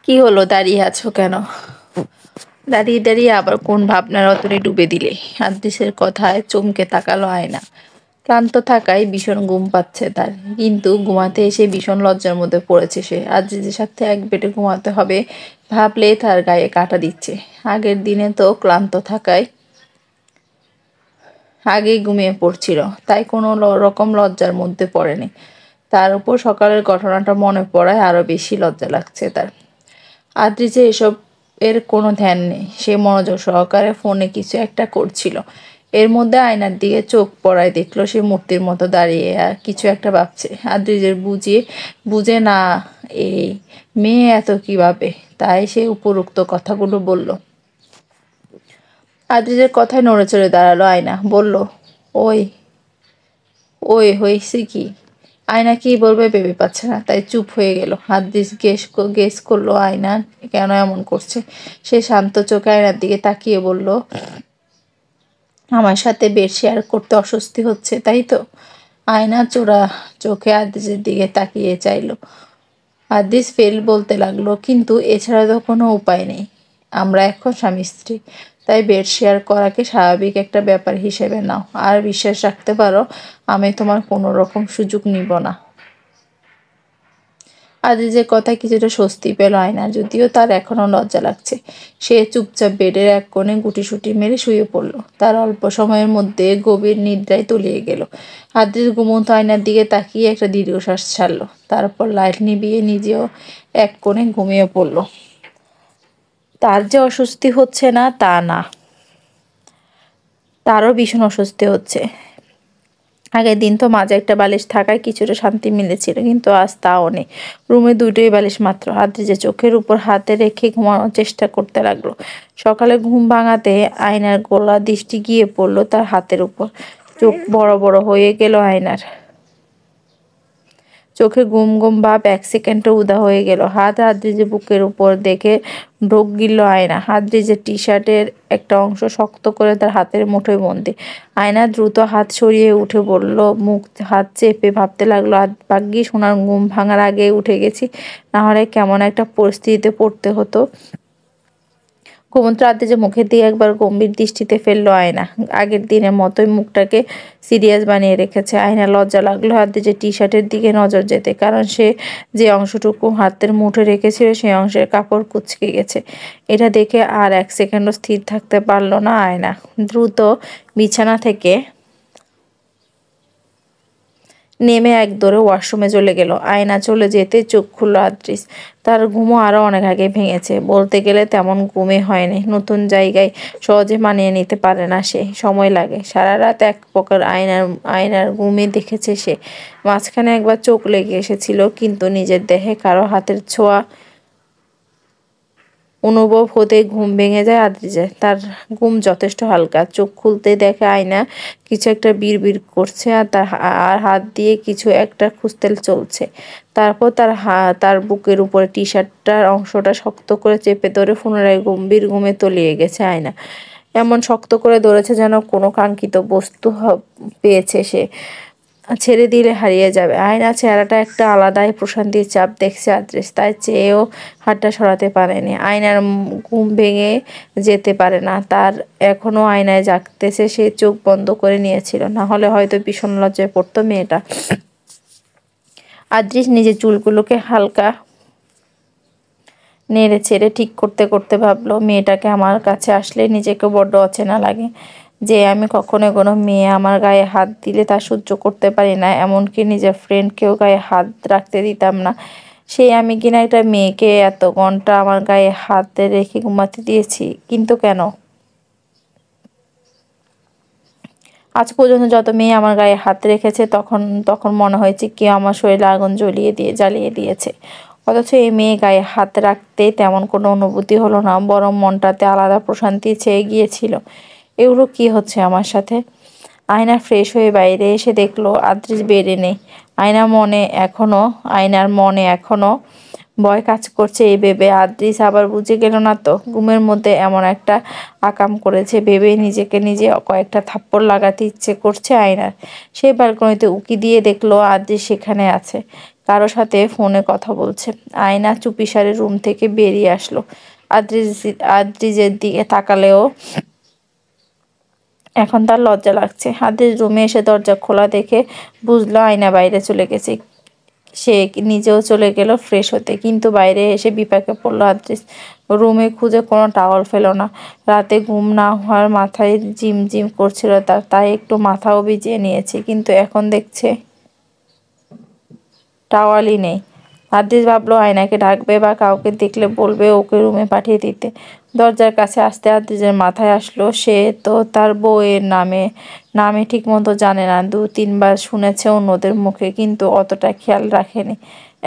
কি হলো, দাঁড়িয়ে আছো কেন? দাঁড়িয়ে দাঁড়িয়ে আবার কোন ভাবনার অতরে ডুবে দিলে? আদ্রিসের কথায় চমকে তাকালো আয়না। ক্লান্ত থাকায় ভীষণ ঘুম পাচ্ছে তার, কিন্তু ঘুমাতে এসে ভীষণ লজ্জার মধ্যে পড়েছে সে। আদ্রিসের সাথে এক বেডে ঘুমাতে হবে ভাবলেই তার গায়ে কাঁটা দিচ্ছে। আগের দিনে তো ক্লান্ত থাকায় আগেই ঘুমিয়ে পড়ছিল, তাই কোনো রকম লজ্জার মধ্যে পড়েনি। তার উপর সকালের ঘটনাটা মনে পড়ায় আরো বেশি লজ্জা লাগছে তার। আদ্রিজে এসব এর কোনো ধ্যান নেই, সে মনোযোগ সহকারে ফোনে কিছু একটা করছিল। এর মধ্যে আয়নার দিকে চোখ পড়ায় দেখলো সে মূর্তির মতো দাঁড়িয়ে আর কিছু একটা ভাবছে। আদ্রিজের বুঝে না এই মেয়ে এত কিভাবে, তাই সে উপরোক্ত কথাগুলো বলল। আদ্রিজের কথায় নড়ে চড়ে দাঁড়ালো আয়না, বলল, ওই ওই হয়েছে কি? আয়না কি বলবে ভেবে পাচ্ছে না, তাই চুপ হয়ে গেল। আদ্রিজ গেস করলো আয়না কেন এমন করছে। সে শান্ত চোখে আয়নার দিকে তাকিয়ে বলল, আমার সাথে বেড শেয়ার করতে অস্বস্তি হচ্ছে তাই তো? আয়না চোরা চোখে আদ্রিজের দিকে তাকিয়ে চাইলো। আদ্রিজ ফেল বলতে লাগলো, কিন্তু এছাড়া তো কোনো উপায় নেই। আমরা এখন স্বামী স্ত্রী, তাই বেড শেয়ার করাকে স্বাভাবিক একটা ব্যাপার হিসেবে নাও। আর বিশ্বাস রাখতে পারো, আমি তোমার কোনো রকম সুযোগ নিব না। আজিজের কথায় কিছুটা স্বস্তি পেল আয়না, যদিও তার এখনো লজ্জা লাগছে। সে চুপচাপ বেডের এক কোণে গুটিসুটি মেরে শুয়ে পড়ল। তার অল্প সময়ের মধ্যে গভীর নিদ্রায় তলিয়ে গেল। আদ্রিজ ঘুমন্ত আয়নার দিকে তাকিয়ে একটা দীর্ঘশ্বাস ছাড়ল। তারপর লাইট নিভিয়ে নিজেও এক কোণে ঘুমিয়ে পড়ল। তার যে অস্বস্তি হচ্ছে না তা না, তারও ভীষণ অস্বস্তি হচ্ছে। আগের দিন তো মাঝে একটা বালিশ থাকায় কিছুটা শান্তি মিলেছিল, কিন্তু আজ তাও নেই। রুমে দুটোই বালিশ মাত্র। আদ্রিজের চোখের উপর হাতে রেখে ঘুমানোর চেষ্টা করতে লাগলো। সকালে ঘুম ভাঙাতে আয়নার গোলা দৃষ্টি গিয়ে পড়লো তার হাতের উপর। চোখ বড় বড় হয়ে গেল আয়নার। চোখে গুম গুম ভাব এক সেকেন্ডে উদা হয়ে গেল। হাত আদ্রিজের বুকের উপর দেখে ঢোক গিলল আয়না। আদ্রিজের টি শার্টের একটা অংশ শক্ত করে তার হাতের মুঠোয় বন্দি। আয়না দ্রুত হাত সরিয়ে উঠে বলল, মুখ হাত চেপে ভাবতে লাগলো, ভাগ্যিস ওনার ঘুম ভাঙার আগে উঠে গেছি, না হলে কেমন একটা পরিস্থিতিতে পড়তে হতো। ঘুমন্ত আদ্রিজের মুখের দিকে একবার গম্ভীর দৃষ্টিতে ফেললো আয়না। আগের দিনের মতোই মুখটাকে সিরিয়াস বানিয়ে রেখেছে। আয়না লজ্জা লাগলো আদ্রিজের টি শার্টের দিকে নজর যেতে, কারণ সে যে অংশটুকু হাতের মুঠে রেখেছিল সেই অংশের কাপড় কুঁচকে গেছে। এটা দেখে আর এক সেকেন্ডও স্থির থাকতে পারল না আয়না। দ্রুত বিছানা থেকে নেমে এক দৌড়ে ওয়াশরুমে চলে গেল। আয়না চলে যেতে চোখ খুলল আদ্রিজ। তার ঘুমও আরো অনেক আগে ভেঙেছে। বলতে গেলে তেমন ঘুমই হয়নি। নতুন জায়গায় সহজে মানিয়ে নিতে পারে না সে, সময় লাগে। সারা রাত এক প্রকার আয়নার ঘুমই দেখেছে সে। মাঝখানে একবার চোখ লেগে এসেছিল, কিন্তু নিজের দেহে কারো হাতের ছোঁয়া অনুভব হতেই ঘুম ভেঙে যায় আদ্রিজের। তার ঘুম যথেষ্ট হালকা। চোখ খুলতে দেখে আয়না কিছু একটা বিড়বিড় করছে আর হাত দিয়ে কিছু একটা খুঁজতে চলছে। তারপর তার বুকের উপরে টি শার্টটার অংশটা শক্ত করে চেপে ধরে পুনরায় গম্ভীর ঘুমে তলিয়ে গেছে আয়না। এমন শক্ত করে ধরেছে যেন কোনো কাঙ্ক্ষিত বস্তু পেয়েছে সে, ছেড়ে দিলে হারিয়ে যাবে। আয়নার চেহারাটা একটা আলাদাই প্রশান্তির চাপ দেখছে আদ্রিজ, তাই চেয়েও হাতটা সরাতে পারেনি। আয়নার ঘুম ভেঙে যেতে পারে না তার। এখনো আয়নায় জাগতেছে, সে চোখ বন্ধ করে নিয়েছিল, না হলে হয়তো ভীষণ লজ্জায় পড়তো মেয়েটা। আদ্রিজ নিজের চুলগুলোকে হালকা নেড়ে ছেড়ে ঠিক করতে করতে ভাবলো, মেয়েটাকে আমার কাছে আসলে নিজেকে বড্ড অচেনা লাগে। যে আমি কখনো কোনো মেয়ে আমার গায়ে হাত দিলে তা সহ্য করতে পারি না, এমনকি নিজের ফ্রেন্ডকেও গায়ে হাত রাখতে দিতাম না। সেই আমি কিনা একটা মেয়েকে এত ঘন্টা আমার গায়ে হাত রেখে ঘুমাতে দিয়েছি, কিন্তু কেন? আজ পর্যন্ত যত মেয়ে আমার গায়ে হাত রেখেছে তখন তখন মনে হয়েছে কেউ আমার শরীরে আগুন জ্বালিয়ে দিয়েছে। অথচ এই মেয়ে গায়ে হাত রাখতে তেমন কোনো অনুভূতি হলো না, বরং মনটাতে আলাদা প্রশান্তি ছেয়ে গিয়েছিল। এগুলো কি হচ্ছে আমার সাথে? আয়না ফ্রেশ হয়ে বাইরে এসে দেখলো আদ্রিজ বেডে নেই। আয়নার মনে এখনো ভয় কাজ করছে এই ভেবে। আদ্রিজ আবার বুঝে গেল না তো ঘুমের মধ্যে এমন একটা আকাম করেছে ভেবে নিজেকে নিজে কয়েকটা থাপ্পড় লাগাতে ইচ্ছে করছে আয়নার। সে ব্যালকনিতে উঁকি দিয়ে দেখলো আদ্রিজ সেখানে আছে। কারো সাথে ফোনে কথা বলছে। আয়না চুপিসারে রুম থেকে বেরিয়ে আসলো। আদ্রিজের দিকে তাকালেও এখন তার লজ্জা লাগছে। আদ্রিজ রুমে এসে দরজা খোলা দেখে বুঝলো আয়না বাইরে চলে গেছে। সে নিজেও চলে গেল ফ্রেশ হতে, কিন্তু বাইরে এসে বিপাকে পড়লো আদ্রিজ। রুমে খুঁজে কোনো টাওয়াল পেল না। রাতে ঘুম না হওয়ার মাথায় জিম করছিল তাই একটু মাথাও ভিজিয়ে নিয়েছে, কিন্তু এখন দেখছে টাওয়ালই নেই। আদ্রিজ ভাবলো আয়নাকে ডাকবে বা কাউকে দেখলে বলবে ওকে রুমে পাঠিয়ে দিতে। দরজার কাছে আসতে আদ্রিজের মাথায় আসলো সে তো তার বউয়ের নামে ঠিক মতো জানে না। 2-3 বার শুনেছে অন্যদের মুখে, কিন্তু অতটা খেয়াল রাখেনি।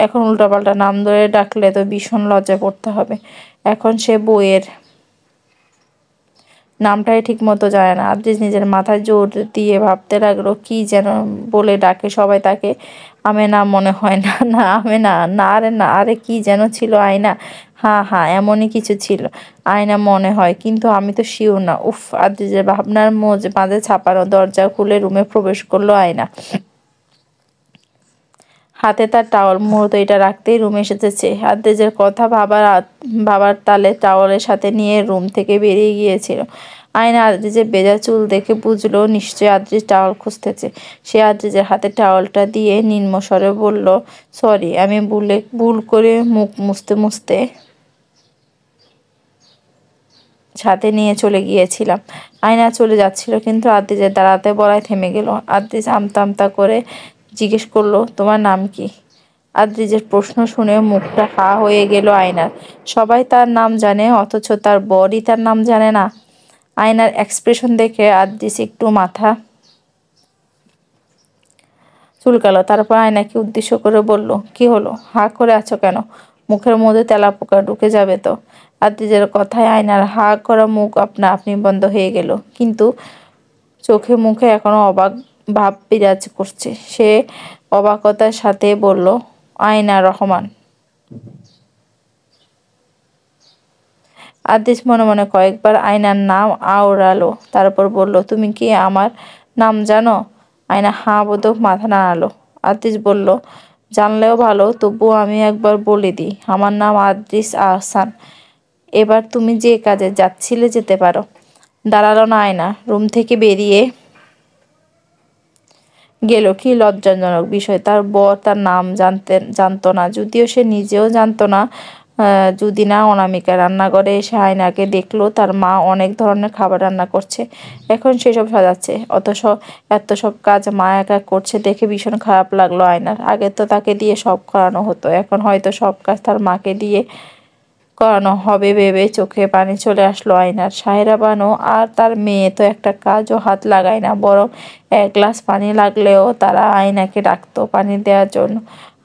এখন উল্টাপাল্টা নাম ধরে ডাকলে তো ভীষণ লজ্জায় পড়তে হবে। এখন সে বউয়ের নামটাই ঠিক মতো জানে না। আদ্রিজ নিজের মাথায় জোর দিয়ে ভাবতে লাগলো কি যেন বলে ডাকে সবাই তাকে। আমেনা মনে হয় না, না আমেনা, না আরে না, আরে কি যেন ছিল আয়না, হ্যাঁ এমনই কিছু ছিল আয়না মনে হয়, কিন্তু আমি তো শিওর না। উফ, আদ্রিজের ভাবনার মাঝে ছাপানো। দরজা খুলে রুমে প্রবেশ করলো আয়না। হাতে তার টাওয়াল, মুহূর্ত এটা রাখতেই রুমে এসেছে। আদ্রিজের কথা ভাবার তালে টাওয়ালের সাথে নিয়ে রুম থেকে বেরিয়ে গিয়েছিল। আয়না আদ্রিজের ভেজা চুল দেখে বুঝলো নিশ্চয়ই আদ্রিজ টাওয়াল খুঁজতেছে। সে আদ্রিজের হাতে টাওয়ালটা দিয়ে নিম্ন স্বরে বলল, সরি, আমি ভুল করে মুখ মুছতে সাথে নিয়ে চলে গিয়েছিলাম। আয়না চলে যাচ্ছিল, কিন্তু আদ্রিজের দাঁড়াতে বলায় থেমে গেল। আদ্রিজ আমতা করে জিজ্ঞেস করলো, তোমার নাম কি? আদ্রিজের প্রশ্ন শুনে মুখটা হা হয়ে গেল আয়নার। সবাই তার নাম জানে, অথচ তার বরই তার নাম জানে না। আয়নার এক্সপ্রেশন দেখে আদ্রিজ একটু মাথা চুলকালো। তারপর আয়নাকে উদ্দেশ্য করে বলল, কি হলো, হা করে আছো কেন? মুখের মধ্যে তেলাপোকা ঢুকে যাবে তো। আদ্রিজের কথায় আয়নার হা করা মুখ আপনা আপনি বন্ধ হয়ে গেল, কিন্তু চোখে মুখে এখনো অবাক ভাব বিরাজ করছে। সে অবাকতার সাথে বলল, আয়না রহমান। আদ্রিজ মনে মনে কয়েকবার আয়নার নাম আওড়ালো, তারপর বলল, তুমি কি আমার নাম জানো? আয়না হাঁ বোধক মাথা নাড়ালো। আদ্রিজ বলল, জানলেও ভালো, তবুও আমি একবার বলে দিই, আমার নাম আদ্রিজ আহসান। এবার তুমি যে কাজে যাচ্ছিলে যেতে পারো। দাঁড়ালো না আয়না, রুম থেকে বেরিয়ে গেল। কি লজ্জাজনক বিষয়, তার বর তার নাম জানতো না, যদিও সে নিজেও জানতো না। যদি না অনামিকা রান্নাঘরে এসে আয়নাকে দেখলো তার মা অনেক ধরনের খাবার রান্না করছে, এখন সেসব সাজাচ্ছে। এত সব কাজ মা একা করছে দেখে ভীষণ খারাপ লাগলো আয়নার। আগে তো তাকে দিয়ে সব করানো হতো, এখন হয়তো সব কাজ তার মাকে দিয়ে করানো হবে ভেবে চোখে পানি চলে আসলো আয়নার। সাহেরা বানু আর তার মেয়ে তো একটা কাজও হাত লাগায় না, বরং এক গ্লাস পানি লাগলেও তারা আয়নাকে ডাকতো পানি দেওয়ার জন্য।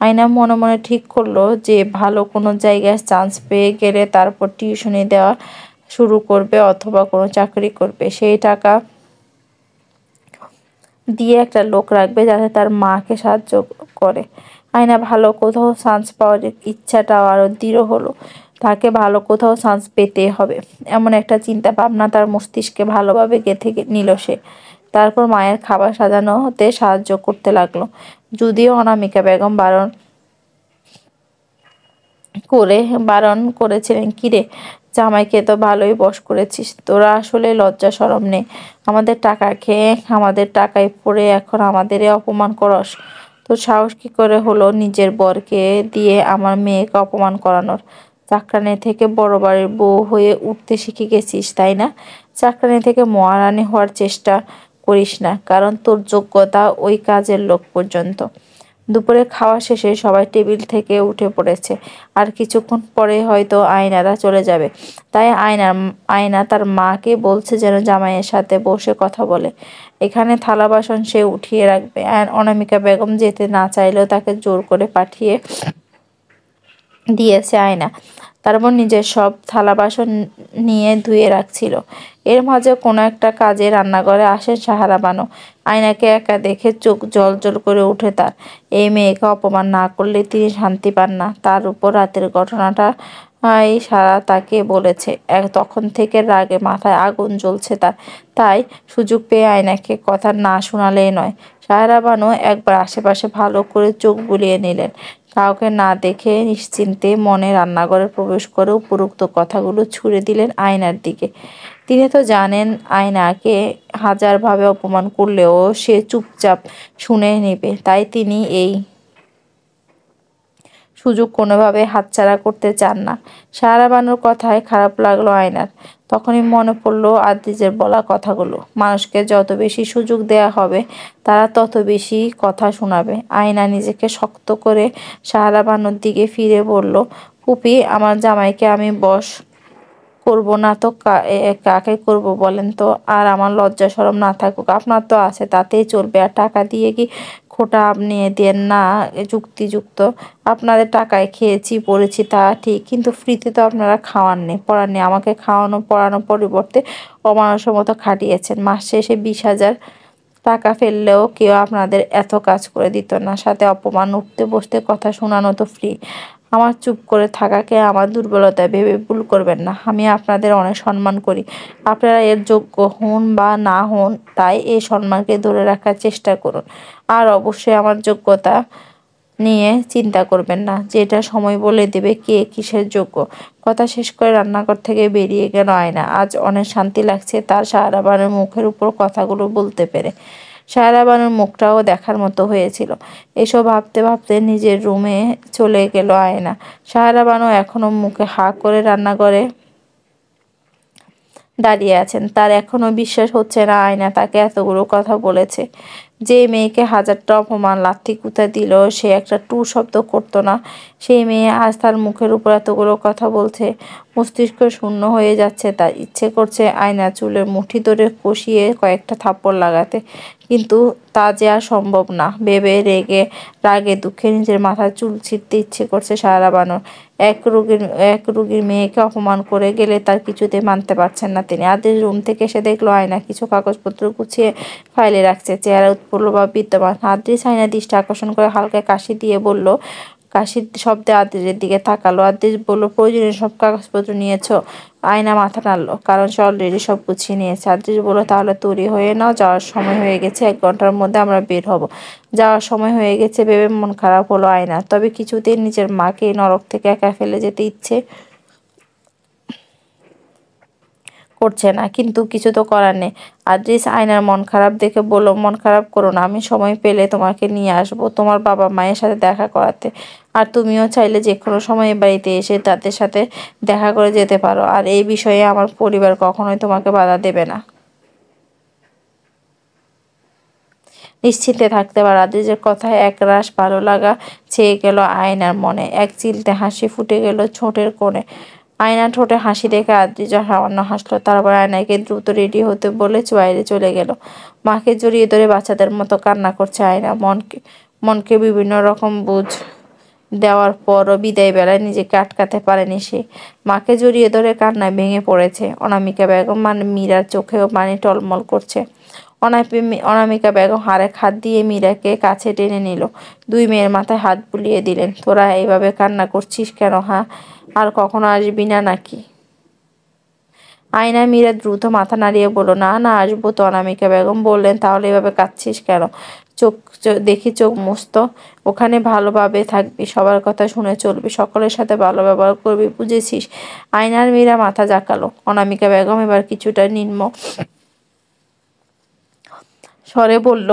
আয়না মনে মনে ঠিক করলো যে ভালো কোনো জায়গায় চান্স পেয়ে গেলে তারপর টিউশনি দেওয়া শুরু করবে অথবা কোনো চাকরি করবে। সেই টাকা দিয়ে একটা লোক রাখবে যাতে তার মাকে সাহায্য করে। আয়না ভালো কোথাও চান্স পাওয়ার ইচ্ছাটাও আরো দৃঢ় হলো। তাকে ভালো কোথাও চান্স পেতে হবে, এমন একটা চিন্তা ভাবনা তার মস্তিষ্কে ভালোভাবে গেঁথে নিল সে। তারপর মায়ের খাবার সাজানোতে সাহায্য করতে লাগলো। যদিও অনামিকা বেগম বারণ করেছিলেন, কিরে জামাইকে তো ভালোই বশ করেছিস, তোরা আসলে লজ্জা শরম নেই, আমাদের টাকা খেয়ে আমাদের টাকায় পড়ে এখন আমাদেরই অপমান করস। তোর সাহস কি করে হলো নিজের বরকে দিয়ে আমার মেয়েকে অপমান করানোর? চাকরানি থেকে বড় বাড়ির বউ হয়ে উঠতে শিখে গেছিস তাই না? চাকরানি থেকে মহারানী হওয়ার চেষ্টা করিস না, কারণ তোর যোগ্যতা ওই কাজের লোক পর্যন্ত। দুপুরে খাওয়া শেষে সবাই টেবিল থেকে উঠে পড়েছে। আর কিছুক্ষণ পরে হয়তো আয়নারা চলে যাবে, তাই আয়না তার মাকে বলছে যেন জামাইয়ের সাথে বসে কথা বলে। এখানে থালা বাসন সে উঠিয়ে রাখবে। অনামিকা বেগম যেতে না চাইলেও তাকে জোর করে পাঠিয়ে দিয়েছে আয়না। তারপর নিজের সব থালা বাসন নিয়ে ধুয়ে রাখছিল। এর মাঝে কোনো একটা কাজে রান্নাঘরে আসেন সাহারা বানু। আয়নাকে একা দেখে চোখ জ্বল করে ওঠে তার। এই মেয়েকে অপমান না করলে তিনি শান্তি পান না। তার উপর রাতের ঘটনাটা সারা তাকে বলেছে, তখন থেকে রাগে মাথায় আগুন জ্বলছে তার। তাই সুযোগ পেয়ে আয়নাকে কথা না শোনালেই নয়। সাহারা বানু একবার আশেপাশে ভালো করে চোখ বুলিয়ে নিলেন। কাউকে না দেখে নিশ্চিন্তে মনে রান্নাঘরে প্রবেশ করে উপরোক্ত কথাগুলো ছুড়ে দিলেন আয়নার দিকে। তিনি তো জানেন আয়নাকে হাজারভাবে অপমান করলেও সে চুপচাপ শুনে নেবে, তাই তিনি এই সুযোগ কোনোভাবে হাতছাড়া করতে চান না। সাহারা বানুর কথায় খারাপ লাগলো আয়নার। তখনই মনে পড়লো আদ্রিজের বলা কথাগুলো। মানুষকে যত বেশি সুযোগ দেয়া হবে তারা তত বেশি কথা শোনাবে। আয়না নিজেকে শক্ত করে সাহারা বানুর দিকে ফিরে বলল, ফুপি, আমার জামাইকে আমি বশ করব না তো কাকে করব বলেন তো? আর আমার লজ্জা শরম না থাকুক, আপনার তো আছে, তাতেই চলবে। আর টাকা দিয়ে কি খোটা আপনি দেন না যুক্তিযুক্ত? আপনাদের টাকায় খেয়েছি পড়েছি তা ঠিক, কিন্তু ফ্রিতে তো আপনারা খাওয়াননি পড়াননি। আমাকে খাওয়ানো পড়ানোর পরিবর্তে অমানুষের মতো খাটিয়েছেন। মাস শেষে 20,000 টাকা ফেললেও কেউ আপনাদের এত কাজ করে দিত না। সাথে অপমান, উঠতে বসতে কথা শোনানো তো ফ্রি। আমার চুপ করে থাকাকে আমার দুর্বলতা ভেবে ভুল করবেন না। আমি আপনাদের অনেক সম্মান করি। আপনারা এর যোগ্য হন বা না হন, তাই এই সম্মানকে ধরে রাখার চেষ্টা করুন। আর অবশ্যই আমার যোগ্যতা নিয়ে চিন্তা করবেন না, যেটা সময় বলে দেবে কে কিসের যোগ্য। কথা শেষ করে রান্নাঘর থেকে বেরিয়ে গেল আয়না। আজ অনেক শান্তি লাগছে তার সাহারা বানুর মুখের উপর কথাগুলো বলতে পেরে। সাহারা বানুর মুখটাও দেখার মতো হয়েছিল। এসব ভাবতে ভাবতে নিজের রুমে চলে গেল আয়না। সাহারা বানু এখনো মুখে হা করে রান্নাঘরে দাঁড়িয়ে আছেন। তার এখনো বিশ্বাস হচ্ছে না আয়না তাকে এতগুলো কথা বলেছে। যে মেয়েকে হাজারটা অপমান লাথি কুতা দিল সে একটা টু শব্দ করতো না, সেই মেয়ে আজ তার মুখের উপর এতগুলো কথা বলছে। মস্তিষ্ক শূন্য হয়ে যাচ্ছে তার। ইচ্ছে করছে আয়না চুলের মুঠি ধরে কষিয়ে কয়েকটা থাপ্পড় লাগাতে, কিন্তু তা যে আর সম্ভব না ভেবে রাগে দুঃখে নিজের মাথার চুল ছিঁড়তে ইচ্ছে করছে সাহারা বানুর। এক রুগীর মেয়েকে অপমান করে গেলে তার কিছুতে মানতে পারছেন না তিনি। আদ্রিজ রুম থেকে এসে দেখলো আয়না কিছু কাগজপত্র গুছিয়ে ফাইলে রাখছে, চেহারা উৎফুল্ল বা বিদ্যমান। আদ্রিজ আয়নার দৃষ্টি আকর্ষণ করে হালকা কাশি দিয়ে বলল, কাশির শব্দে আদ্রিজের দিকে তাকালো। আদ্রিজ বলল, প্রয়োজনীয় সব কাগজপত্র নিয়েছো? আয়না মাথা নাড়ল, কারণ সে অলরেডি সব গুছিয়ে নিয়েছে। আদ্রিজ বলল, তাহলে তৈরি হয়ে নাও, যাওয়ার সময় হয়ে গেছে, 1 ঘন্টার মধ্যে আমরা বের হব। যাওয়ার সময় হয়ে গেছে ভেবে মন খারাপ হলো আয়না। তবে কিছুতেই নিজের মাকে এই নরক থেকে একা ফেলে যেতে ইচ্ছে করছে না, কিন্তু কিছু তো করার নেই। আদ্রিজ আয়নার মন খারাপ দেখে বলল, মন খারাপ করো না, আমি সময় পেলে তোমাকে নিয়ে আসবো তোমার বাবা মায়ের সাথে দেখা করাতে। আর তুমিও চাইলে যে কোনো সময় এ বাড়িতে এসে তাদের সাথে দেখা করে যেতে পারো। আর এই বিষয়ে আমার পরিবার কখনোই তোমাকে বাধা দেবে না। নিশ্চিন্তে থাকতে পারো। আদ্রিজের কথায় একরাশ ভালো লাগা ছেয়ে গেল আয়নার মনে। এক চিলতে হাসি ফুটে গেল ঠোঁটের কোণে। আয়নার ঠোঁটে হাসি দেখে আদ্রিজ সামান্য হাসলো। তারপর আয়নাকে দ্রুত রেডি হতে বলে বাইরে চলে গেল। মাকে জড়িয়ে ধরে বাচ্চাদের মতো কান্না করছে আয়না। মনকে মনকে বিভিন্ন রকম বুঝ দেওয়ার পরও বিদায় বেলায় নিজেকে আটকাতে পারেনি সে। মাকে জড়িয়ে ধরে কান্নায় ভেঙে পড়েছে। অনামিকা বেগম মীরার চোখেও পানি টলমল করছে। অনামিকা বেগম হাড়ে হাত দিয়ে মীরাকে কাছে টেনে নিল। দুই মেয়ের মাথায় হাত বুলিয়ে দিলেন। তোরা এইভাবে কান্না করছিস কেন? হ্যাঁ, আর কখনো আসবি না নাকি? আয়না মীরা দ্রুত মাথা নাড়িয়ে বলল, না না, আসবো তো। অনামিকা বেগম বললেন, তাহলে এভাবে কাঁদছিস কেন? দেখি চোখ মুছত। ওখানে ভালোভাবে থাকবি, সবার কথা শুনে চলবি, সকলের সাথে ভালো ব্যবহার করবি, বুঝেছিস? আয়নার মীরা মাথা জাকালো। অনামিকা বেগম এবার কিছুটা নিম্ন স্বরে বলল,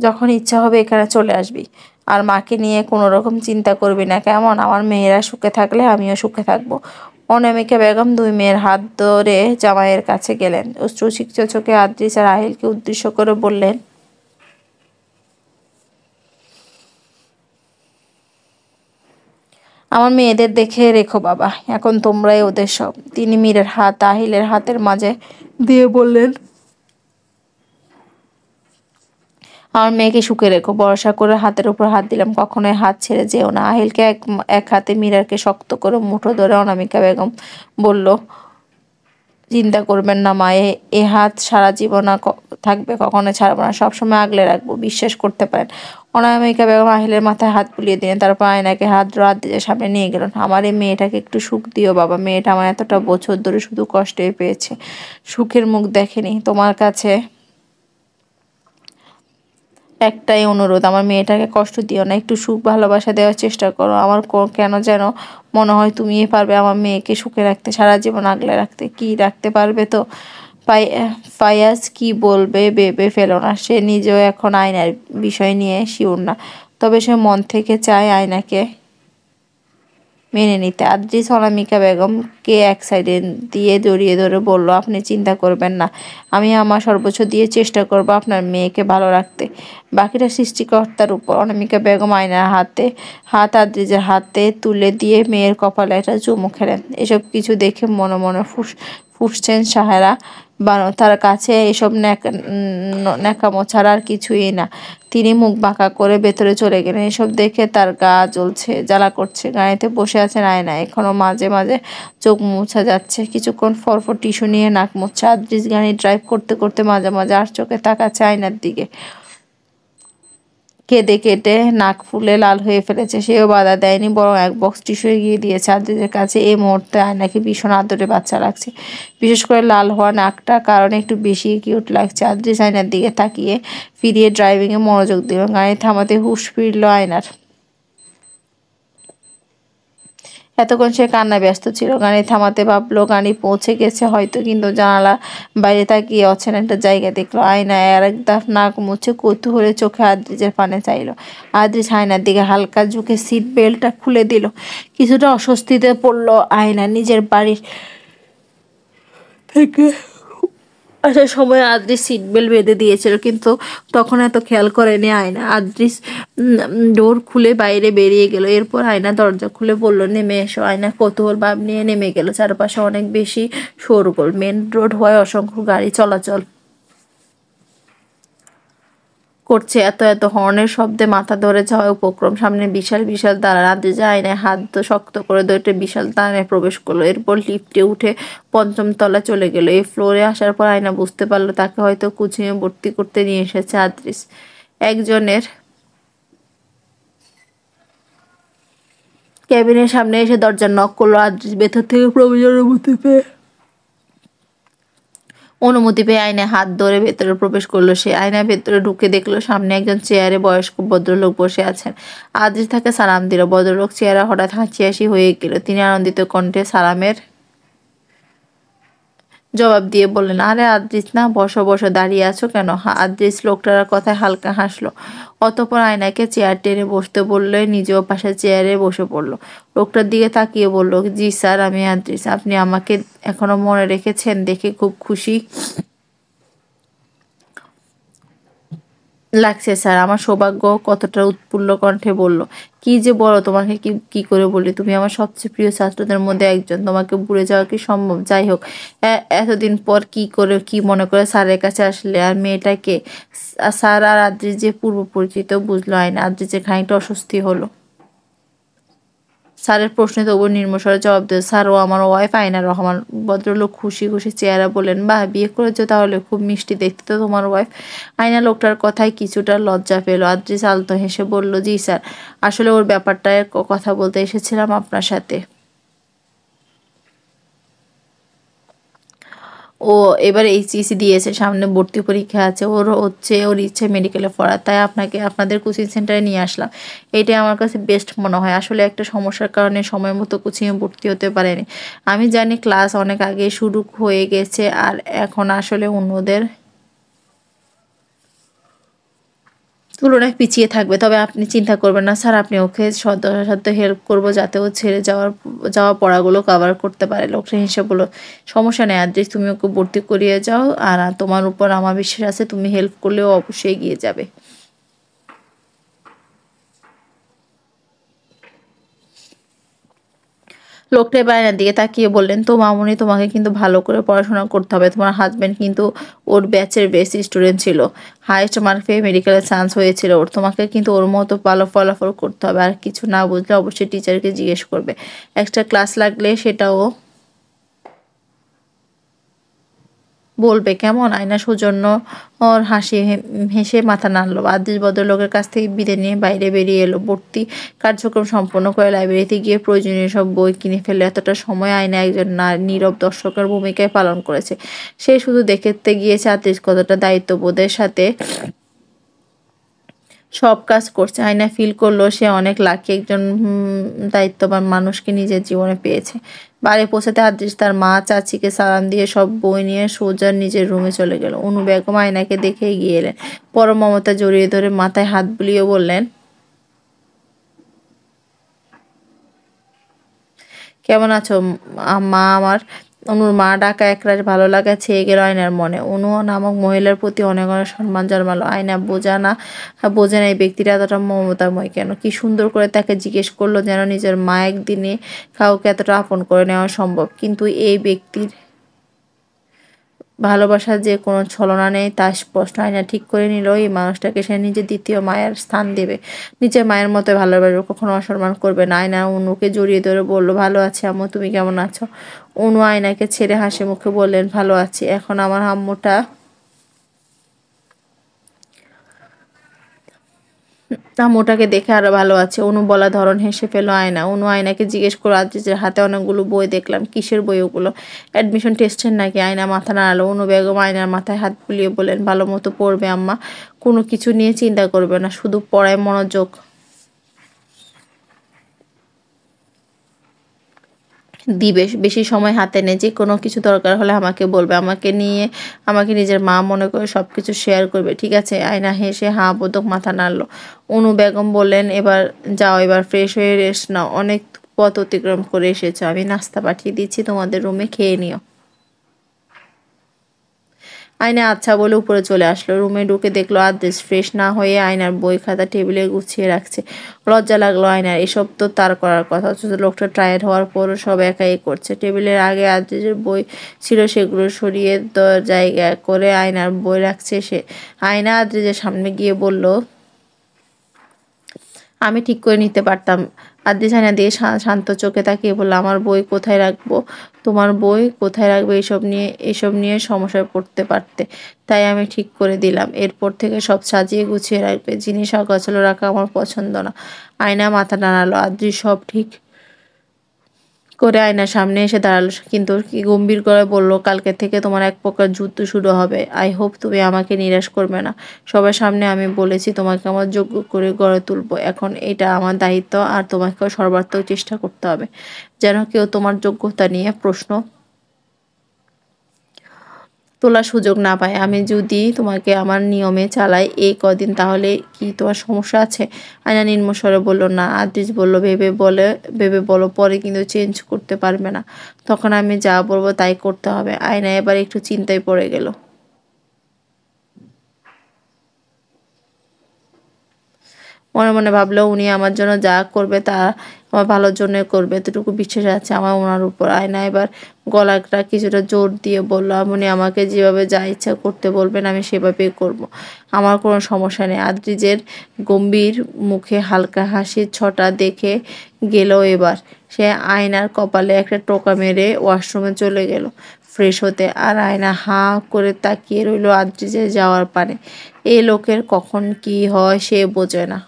যখন ইচ্ছা হবে এখানে চলে আসবি। আর মাকে নিয়ে কোনো রকম চিন্তা করবি না, কেমন? আমার মেয়েরা সুখে থাকলে আমিও সুখে থাকবো। অনামিকা বেগম দুই মেয়ের হাত ধরে জামাইয়ের কাছে গেলেন। অশ্রুসিক্ত চোখে আদ্রিজ আর আহিলকে উদ্দেশ্য করে বললেন, আমার মেয়েদের দেখে রেখো বাবা, এখন তোমরাই ওদের সব। তিনি মীরের হাত আহিলের হাতের মাঝে দিয়ে বললেন, আমার মেয়েকে সুখে রেখো, ভরসা করে হাতের উপর হাত দিলাম, কখনোই হাত ছেড়ে যেও না। আহিলকে এক হাতে মীরাকে শক্ত করে মুঠো ধরে অনামিকা বেগম বলল, চিন্তা করবেন না মা, এ হাত সারা জীবন থাকবে, কখনো ছাড়বো না, সবসময় আগলে রাখবো, বিশ্বাস করতে পারেন। অনামিকা বেগম আহিলের মাথায় হাত বুলিয়ে দিলেন। তারপর আয়নাকে হাত দিয়ে সামনে নিয়ে গেলেন। আমার এই মেয়েটাকে একটু সুখ দিও বাবা, মেয়েটা আমার এতটা বছর ধরে শুধু কষ্টই পেয়েছে, সুখের মুখ দেখেনি। তোমার কাছে একটাই অনুরোধ, আমার মেয়েটাকে কষ্ট দিও না, একটু সুখ ভালোবাসা দেওয়ার চেষ্টা করো। আমার কেন যেন মনে হয় তুমিই পারবে আমার মেয়েকে সুখে রাখতে, সারা জীবন আগলে রাখতে। কি রাখতে পারবে তো? ফায়াজ কি বলবে ভেবে ফেলো না। সে নিজেও এখন আয়নার বিষয় নিয়ে শিওর না, তবে সে মন থেকে চায় আয়নাকে মেনে নিতে। আদ্রিস অনামিকা বেগমকে এক সাইডে দিয়ে জড়িয়ে ধরে বলল, আপনি চিন্তা করবেন না, আমি আমার সর্বোচ্চ দিয়ে চেষ্টা করব আপনার মেয়েকে ভালো রাখতে। বাকিটা সৃষ্টিকর্তার উপর। অনামিকা বেগম আয়নার হাত আদ্রিজের হাতে তুলে দিয়ে মেয়ের কপালে একটা চুমু খেলেন। এসব কিছু দেখে মনে মনে ফুঁসছেন সাহেরা বানু। তার কাছে এসব ন্যাকামো ছাড়া আর কিছুই না। তিনি মুখ বাঁকা করে ভেতরে চলে গেলেন। এসব দেখে তার গা জ্বলছে, জ্বালা করছে। গাড়িতে বসে আছেন আয়না, এখনো মাঝে মাঝে চোখ মুছা যাচ্ছে। কিছুক্ষণ ফরফর টিস্যু নিয়ে নাক মুছছে। আদ্রিস গাড়ি ড্রাইভ করতে করতে মাঝে মাঝে আর চোখে তাকাচ্ছে আয়নার দিকে। কেঁদে কেটে নাক ফুলে লাল হয়ে ফেলেছে। সেও বাধা দেয়নি, বরং এক বক্স টিস্যু এগিয়ে দিয়েছে আদ্রিজের কাছে। এই মুহূর্তে আয়নাকে ভীষণ আদরে বাচ্চা লাগছে, বিশেষ করে লাল হওয়া নাকটা কারণে একটু বেশি কিউট লাগছে। আদ্রিজ আয়নার দিকে তাকিয়ে ফিরিয়ে ড্রাইভিংয়ে মনোযোগ দিল। গাড়ি থামাতে হুঁশ ফিরল আয়নার। এতক্ষণ সে কান্নায় ব্যস্ত ছিল। গাড়ি থামাতে ভাবলো গাড়ি পৌঁছে গেছে হয়তো, কিন্তু জানালা বাইরে তাকিয়ে অচেনা একটা জায়গা দেখলো। আয়নায় আর এক দাফ নাক মুছে কৌতূহলে চোখে আদ্রিজের পানে চাইলো। আদ্রিজ আয়নার দিকে হালকা ঝুঁকে সিট বেল্টটা খুলে দিল। কিছুটা অস্বস্তিতে পড়লো আয়না। নিজের বাড়ির থেকে আসার সময় আদ্রিস সিট বেল্ট বেঁধে দিয়েছিল, কিন্তু তখন এত খেয়াল করেনি আয়না। আদ্রিস ডোর খুলে বাইরে বেরিয়ে গেল। এরপর আয়না দরজা খুলে বলল, নেমে এসো। আয়না কৌতূহল ভাব নিয়ে নেমে গেল। চারপাশে অনেক বেশি শোরগোল। মেন রোড হওয়ায় অসংখ্য গাড়ি চলাচল করছে। এত এত হর্নের শব্দে মাথা ধরে যাওয়া উপক্রম। সামনে বিশাল বিশাল দালান। আদ্রিজ আয়নায় হাত শক্ত করে ধরে বিশাল দালানে প্রবেশ করলো। এরপর লিফটে উঠে পঞ্চম তলা চলে গেল। এই ফ্লোরে আসার পর আয়না বুঝতে পারলো তাকে হয়তো কোচিংয়ে ভর্তি করতে নিয়ে এসেছে আদ্রিজ। একজনের ক্যাবিনের সামনে এসে দরজা নক করলো। আদ্রিজ ভেতর থেকে প্রবেশের অনুমতি পেয়ে আয়নায় হাত ধরে ভেতরে প্রবেশ করলো সে। আয়নায় ভেতরে ঢুকে দেখলো সামনে একজন চেয়ারে বয়স্ক ভদ্রলোক বসে আছেন। আদ্রিজ তাকে সালাম দিল। ভদ্রলোক চেহারা হঠাৎ হাসি হাসি হয়ে গেল। তিনি আনন্দিত কণ্ঠে সালামের জবাব দিয়ে বললেন, আরে আদ্রিজ না, বসো বসো, দাঁড়িয়ে আছো কেন? আদ্রিজ লোকটার কথায় হালকা হাসলো। অতঃপর আয়নাকে চেয়ার টেনে বসতে বললে নিজেও পাশে চেয়ারে বসে পড়লো। লোকটার দিকে তাকিয়ে বলল, জি স্যার, আমি আদ্রিজ। আপনি আমাকে এখনো মনে রেখেছেন দেখে খুব খুশি লাগছে স্যার। আমার সৌভাগ্য। কতটা উৎফুল্ল কণ্ঠে বলল। কি যে বলো, তোমাকে কি কি করে বলি? তুমি আমার সবচেয়ে প্রিয় ছাত্রদের মধ্যে একজন। তোমাকে ভুলে যাওয়া কি সম্ভব? যাই হোক, এতদিন পর কি মনে করে স্যারের কাছে আসলে? আর মেয়েটাকে? স্যার আর আদ্রিজ যে পূর্ব পরিচিত, বুঝলো আয়না। আদ্রিজের খানিকটা অস্বস্তি হলো। স্যারের প্রশ্নে তবু নির্মস্বরে জবাব দিল, স্যার, ও আমার ওয়াইফ আয়না রহমান। ভদ্রলোক খুশি খুশি চেহারা বললেন, বাহ, বিয়ে করেছো তাহলে? খুব মিষ্টি দেখতে তো তোমার ওয়াইফ। আয়না লোকটার কথায় কিছুটা লজ্জা পেল। আদ্রিজ আলতো হেসে বলল, জি স্যার, আসলে ওর ব্যাপারটায় কথা বলতে এসেছিলাম আপনার সাথে। ও এবার এইচএসসি দিয়েছে, সামনে ভর্তি পরীক্ষা আছে। ওর ইচ্ছে মেডিকেলে পড়া, তাই আপনাদের কোচিং সেন্টারে নিয়ে আসলাম। এটাই আমার কাছে বেস্ট মনে হয়। আসলে একটা সমস্যার কারণে সময় মতো কোচিংয়ে ভর্তি হতে পারেনি। আমি জানি ক্লাস অনেক আগে শুরু হয়ে গেছে আর এখন আসলে অন্যদের তুলনায় পিছিয়ে থাকবে। তবে আপনি চিন্তা করবেন না স্যার, আপনি ওকে যথাসাধ্য হেল্প করবো যাতে ও ছেড়ে যাওয়া পড়াগুলো কভার করতে পারে। লোকটা হেসে বলল, সমস্যা নেই আদ্রিজ, তুমি ওকে ভর্তি করিয়ে যাও। আর তোমার উপর আমার বিশ্বাস আছে, তুমি হেল্প করলেও অবশ্যই এগিয়ে যাবে। লোকটা এবার আয়নার দিকে তাকিয়ে বললেন, তো মামুনি, তোমাকে কিন্তু ভালো করে পড়াশোনা করতে হবে। তোমার হাজব্যান্ড কিন্তু ওর ব্যাচের বেস্ট স্টুডেন্ট ছিল, হাইয়েস্ট মার্ক পেয়ে মেডিকেলের চান্স হয়েছিল ওর। তোমাকে কিন্তু ওর মতো ভালো ফলাফল করতে হবে। আর কিছু না বুঝলে অবশ্যই টিচারকে জিজ্ঞেস করবে। এক্সট্রা ক্লাস লাগলে সেটাও বলবে, কেমন? আয়না সৌজন্য ওর হেসে মাথা নাড়ল। আদ্রিজ ভদ্রলোকের কাছ থেকে বিদায় নিয়ে বাইরে বেরিয়ে এলো। ভর্তি কার্যক্রম সম্পন্ন করে লাইব্রেরিতে গিয়ে প্রয়োজনীয় সব বই কিনে ফেলে। এতটা সময় আয়না একজন নীরব দর্শকের ভূমিকায় পালন করেছে। সে শুধু দেখতে গিয়েছে আদ্রিজ কতটা দায়িত্ববোধের সাথে সব কাজ করছে। আয়না ফিল করলো সে অনেক লাকি একজন দায়িত্ববান মানুষকে নিজের জীবনে পেয়েছে। বাড়ি পৌঁছাতে আদ্রিস তার মা চাচিকে সালাম দিয়ে সব বই নিয়ে সোজা নিজের রুমে চলে গেল। অনু বেগম আয়নাকে দেখে এগিয়ে এলেন, পরম মমতা জড়িয়ে ধরে মাথায় হাত বুলিয়ে বললেন, কেমন আছো মা আমার? অনুর মা ডাকা একরাশ ভালো লাগা ছেয়ে গেল আয়নার মনে। অনু নামক মহিলার প্রতি অনেক অনেক সম্মান জন্মালো। আয়না বোঝে না এই ব্যক্তিটা এতটা মমতাময় কেন। কি সুন্দর করে তাকে জিজ্ঞেস করলো যেন নিজের মা একদিনে কাউকে এতটা আপন করে নেওয়া সম্ভব। কিন্তু এই ব্যক্তির ভালোবাসার যে কোনো ছলনা নেই তা স্পষ্ট। আয়না ঠিক করে নিল এই মানুষটাকে সে নিজের দ্বিতীয় মায়ের স্থান দেবে, নিজের মায়ের মতো ভালোবাসবে, কখনো অসম্মান করবে না। আয়না অনুকে জড়িয়ে ধরে বলল, ভালো আছি আম্মু, তুমি কেমন আছো? অনু আয়নাকে ছেড়ে হাসি মুখে বললেন, ভালো আছি। এখন আমার আম্মুটা আম্মুটাকে দেখে আরো ভালো আছে। অনু বলা ধরন হেসে ফেলো আয়না। অনু আয়নাকে জিজ্ঞেস করো, আদ্রিজের হাতে অনেকগুলো বই দেখলাম, কিসের বই ওগুলো? অ্যাডমিশন টেস্টের নাকি? আয়না মাথা নাড়ালো। অনু বেগম আয়নার মাথায় হাত বুলিয়ে বলেন, ভালো মতো পড়বে আম্মা, কোনো কিছু নিয়ে চিন্তা করবে না, শুধু পড়ায় মনোযোগ দিবে, বেশি সময় হাতে নেই, যে কোনো কিছু দরকার হলে আমাকে বলবে, আমাকে নিজের মা মনে করে সব কিছু শেয়ার করবে, ঠিক আছে? আয়না হেসে হাঁ বোধক মাথা নাড়ল। অনু বেগম বললেন, এবার যাও, এবার ফ্রেশ হয়ে রেস্ট নাও, অনেক পথ অতিক্রম করে এসেছো, আমি নাস্তা পাঠিয়ে দিচ্ছি, তোমাদের রুমে খেয়ে নিও। আয়না আচ্ছা বলে উপরে চলে আসলো। রুমে ঢুকে দেখলো আদ্রিস ফ্রেশ না হয়ে আয়নার বই খাতা টেবিলে গুছিয়ে রাখছে। লজ্জা লাগলো আয়নার, এসব তো তার করার কথা, অথচ লোকটা টায়ার্ড হওয়ার পরও সব একাই করছে। টেবিলের আগে আদ্রিসের বই ছিল, সেগুলো সরিয়ে জায়গা করে আয়নার বই রাখছে সে। আয়না আদ্রিসের সামনে গিয়ে বলল, আমি ঠিক করে নিতে পারতাম। আদ্রিস আয়না দিয়ে শান্ত চোখে তাকিয়ে বলল, আমার বই কোথায় রাখবো? তোমার বই কোথায় রাখবে এসব নিয়ে সমস্যায় পড়তে পারতে, তাই আমি ঠিক করে দিলাম এরপর থেকে সব সাজিয়ে গুছিয়ে রাখবে, জিনিস অগোছালো রাখা আমার পছন্দ না। আয়না মাথা নাড়ালো। আদ্রিস সব ঠিক করে আয়নার সামনে এসে দাঁড়ালো, কিন্তু কি গম্ভীর গলায় বলল, কালকে থেকে তোমার এক প্রকার যুদ্ধ শুরু হবে। আই হোপ তুমি আমাকে নিরাশ করবে না। সবার সামনে আমি বলেছি তোমাকে আমার যোগ্য করে গড়ে তুলবো, এখন এটা আমার দায়িত্ব, আর তোমাকেও সর্বাত্মক চেষ্টা করতে হবে যেন কেউ তোমার যোগ্যতা নিয়ে প্রশ্ন তোলার সুযোগ না পায়। আমি যদি তোমাকে আমার নিয়মে চালাই এই কদিন, তাহলে কি তোমার সমস্যা আছে? আয়না নিম্ন স্বরে বলল, না। আদ্রিস বলল, ভেবে বলো, পরে কিন্তু চেঞ্জ করতে পারবে না, তখন আমি যা বলবো তাই করতে হবে। আয়না এবার একটু চিন্তায় পড়ে গেল। মনে মনে ভাবলো, উনি আমার জন্য যা করবে তা আমার ভালোর জন্য করবে, এতটুকু বিশ্বাস আছে আমার ওনার উপর। আয়না এবার গলাটা কিছুটা জোর দিয়ে বলল, উনি আমাকে যেভাবে যা ইচ্ছা করতে বলবেন আমি সেভাবেই করব, আমার কোনো সমস্যা নেই। আদ্রিজের গম্ভীর মুখে হালকা হাসির ছটা দেখে গেল এবার। সে আয়নার কপালে একটা টোকা মেরে ওয়াশরুমে চলে গেল ফ্রেশ হতে, আর আয়না হাঁ করে তাকিয়ে রইল আদ্রিজের যাওয়ার পানে। এই লোকের কখন কি হয় সে বোঝে না।